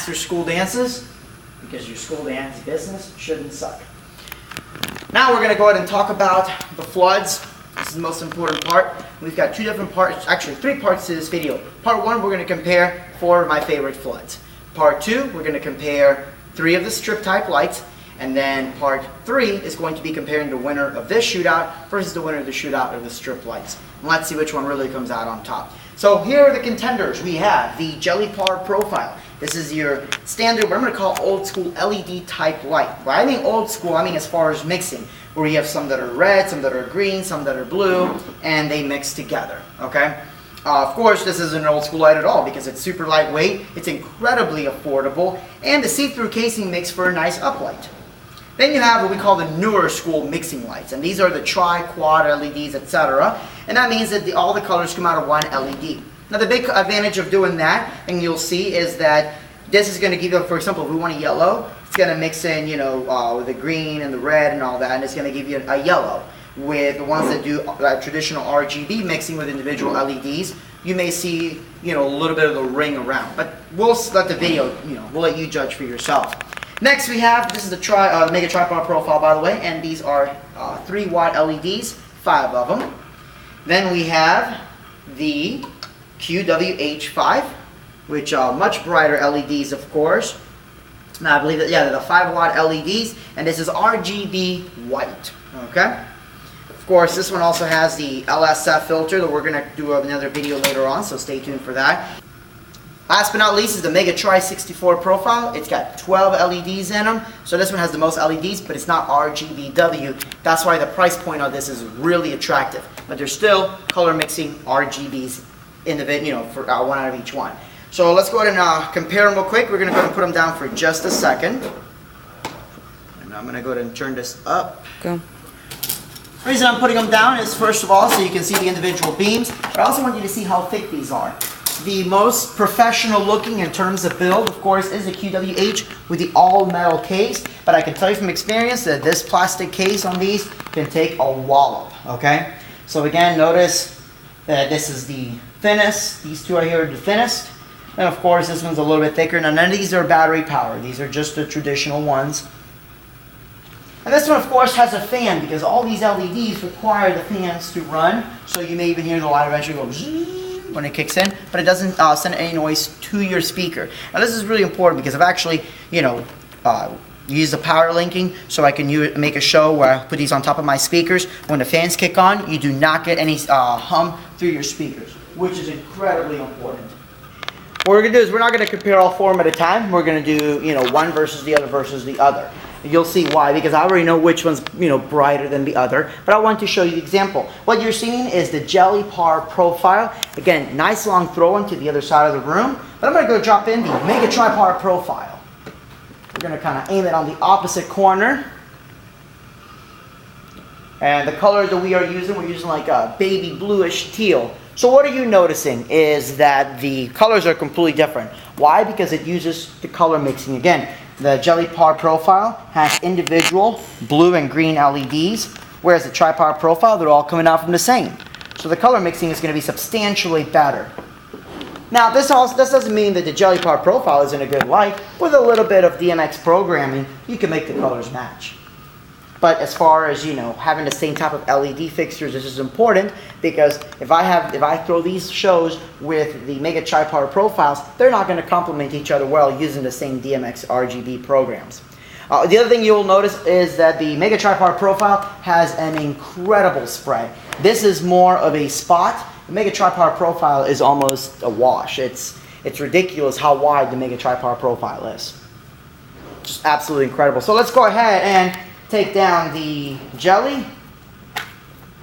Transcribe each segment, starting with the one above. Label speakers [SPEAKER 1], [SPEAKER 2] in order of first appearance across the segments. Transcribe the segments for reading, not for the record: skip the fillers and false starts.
[SPEAKER 1] master school dances, because your school dance business shouldn't suck. Now we're going to go ahead and talk about the floods. This is the most important part. We've got two different parts, actually 3 parts to this video. Part 1, we're going to compare 4 of my favorite floods. Part 2, we're going to compare 3 of the strip type lights. And then part 3 is going to be comparing the winner of this shootout versus the winner of the shootout of the strip lights. And let's see which one really comes out on top. So here are the contenders. We have the TriPar profile. This is your standard, what I'm going to call old school LED type light. When I mean old school, I mean as far as mixing, where you have some that are red, some that are green, some that are blue, and they mix together, okay? Of course, this isn't an old school light at all because it's super lightweight, it's incredibly affordable, and the see-through casing makes for a nice uplight. Then you have what we call the newer school mixing lights, and these are the tri-quad LEDs, etc. And that means that all the colors come out of one LED. Now the big advantage of doing that, and you'll see, is that this is going to give you, for example, if we want a yellow, it's going to mix in, you know, with the green and the red and all that, and it's going to give you a yellow. With the ones that do traditional RGB mixing with individual LEDs, you may see, you know, a little bit of the ring around. But we'll let the video, you know, we'll let you judge for yourself. Next we have, this is the Mega TriPar profile, by the way, and these are 3-watt LEDs, 5 of them. Then we have the QWH5, which are much brighter LEDs, of course. Now I believe that, yeah, they're the 5-watt LEDs, and this is RGB white, okay? Of course, this one also has the LSF filter that we're going to do another video later on, so stay tuned for that. Last but not least is the Mega Tri64 profile. It's got 12 LEDs in them, so this one has the most LEDs, but it's not RGBW. That's why the price point on this is really attractive. But there's still color mixing RGBs in the, you know, for 1 out of each one. So let's go ahead and compare them real quick. We're going to go ahead and put them down for just a second. And I'm going to go ahead and turn this up.
[SPEAKER 2] Go.
[SPEAKER 1] The reason I'm putting them down is, first of all, so you can see the individual beams, but I also want you to see how thick these are. The most professional looking in terms of build, of course, is the QWH with the all metal case, but I can tell you from experience that this plastic case on these can take a wallop, okay? So again, notice that this is the thinnest, these two are here are the thinnest, and of course this one's a little bit thicker. Now none of these are battery powered, these are just the traditional ones. And this one, of course, has a fan because all these LEDs require the fans to run, so you may even hear the light eventually go zzz when it kicks in, but it doesn't send any noise to your speaker. Now this is really important because I've actually, you know, used the power linking so I can make a show where I put these on top of my speakers. When the fans kick on, you do not get any hum through your speakers, which is incredibly important. What we're going to do is we're not going to compare all 4 of them at a time. We're going to do, you know, one versus the other. You'll see why, because I already know which one's, you know, brighter than the other, but I want to show you the example. What you're seeing is the TriPar profile. Again, nice long throw into the other side of the room, but I'm going to go drop in the Mega TriPar profile. We're going to kind of aim it on the opposite corner. And the color that we're using like a baby bluish teal. So what are you noticing is that the colors are completely different. Why? Because it uses the color mixing. Again, the TriPar profile has individual blue and green LEDs, whereas the TriPar profile, they're all coming out from the same. So the color mixing is going to be substantially better. Now, this doesn't mean that the TriPar profile isn't a good light. With a little bit of DMX programming, you can make the colors match. But as far as, you know, having the same type of LED fixtures, this is important because if I throw these shows with the Mega TriPar profiles, they're not going to complement each other well using the same DMX RGB programs. The other thing you'll notice is that the Mega TriPar profile has an incredible spread. This is more of a spot. The Mega TriPar profile is almost a wash. It's ridiculous how wide the Mega TriPar profile is. Just absolutely incredible. So let's go ahead and take down the jelly.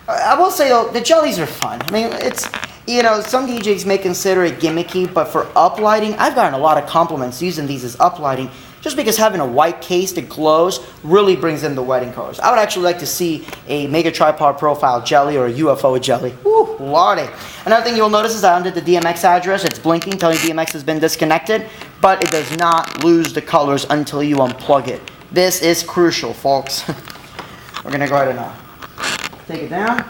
[SPEAKER 1] I will say though, the jellies are fun. I mean, it's, you know, some DJs may consider it gimmicky, but for uplighting, I've gotten a lot of compliments using these as uplighting, just because having a white case that glows really brings in the wedding colors. I would actually like to see a Mega TriPar profile jelly or a UFO jelly. Woo, lordy. Another thing you'll notice is that under the DMX address, it's blinking, telling DMX has been disconnected, but it does not lose the colors until you unplug it. This is crucial, folks. We're going to go ahead and take it down.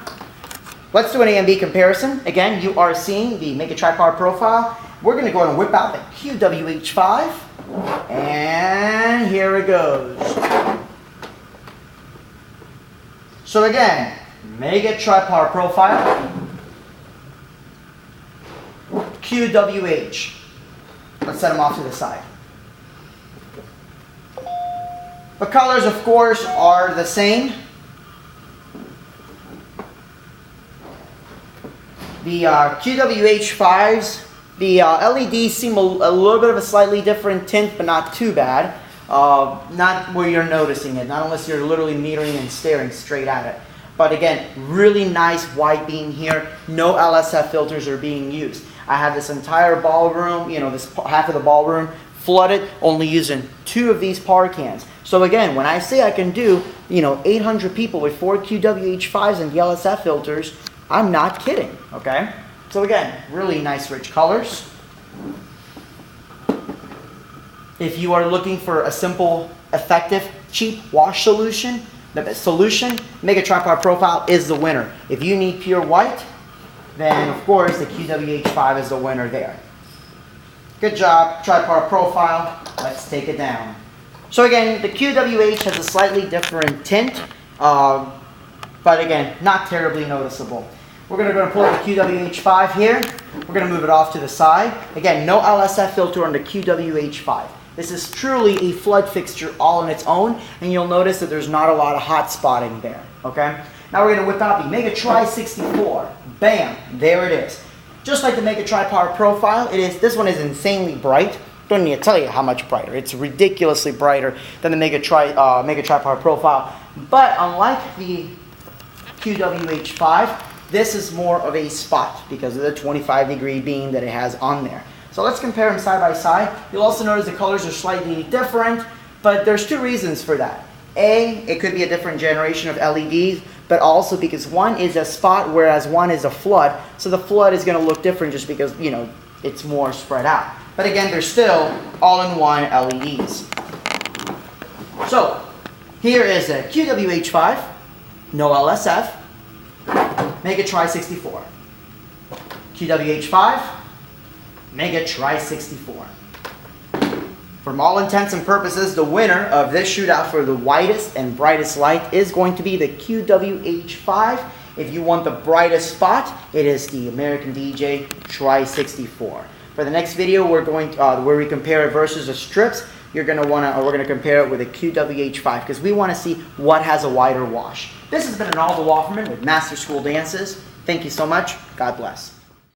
[SPEAKER 1] Let's do an A and B comparison. Again, you are seeing the Mega TriPar profile. We're going to go ahead and whip out the QWH5. And here it goes. So again, Mega TriPar profile, QWH. Let's set them off to the side. The colors, of course, are the same. The QWH5s, the LEDs seem a little bit of a slightly different tint, but not too bad. Not where you're noticing it, not unless you're literally metering and staring straight at it. But again, really nice white beam here. No LSF filters are being used. I have this entire ballroom, this half of the ballroom flooded, only using 2 of these par cans. So again, when I say I can do, 800 people with 4 QWH5s and the LSF filters, I'm not kidding, okay? So again, really nice rich colors. If you are looking for a simple, effective, cheap wash solution, Mega TriPar profile is the winner. If you need pure white, then of course the QWH5 is the winner there. Good job, TriPar profile. Let's take it down. So again, the QWH has a slightly different tint, but again, not terribly noticeable. We're going to go and pull the QWH5 here. We're going to move it off to the side. Again, no LSF filter on the QWH5. This is truly a flood fixture all on its own, and you'll notice that there's not a lot of hot spotting there, okay? Now we're going to whip out the Mega Tri64. Bam! There it is. Just like the Mega TriPar profile, this one is insanely bright. Don't need to tell you how much brighter. It's ridiculously brighter than the Mega TriPar profile. But unlike the QWH5, this is more of a spot because of the 25-degree beam that it has on there. So let's compare them side by side. You'll also notice the colors are slightly different, but there's 2 reasons for that. A, it could be a different generation of LEDs, but also because one is a spot whereas one is a flood. So the flood is going to look different just because, it's more spread out. But again, they're still all-in-one LEDs. So here is a QWH5, no LSF, Mega Tri64. QWH5, Mega Tri64. From all intents and purposes, the winner of this shootout for the widest and brightest light is going to be the QWH5. If you want the brightest spot, it is the American DJ Tri64. For the next video, we're going to, where we compare it versus the strips, we're going to compare it with a QWH5 because we want to see what has a wider wash. This has been Arnaldo Wofferman with Master School Dances. Thank you so much. God bless.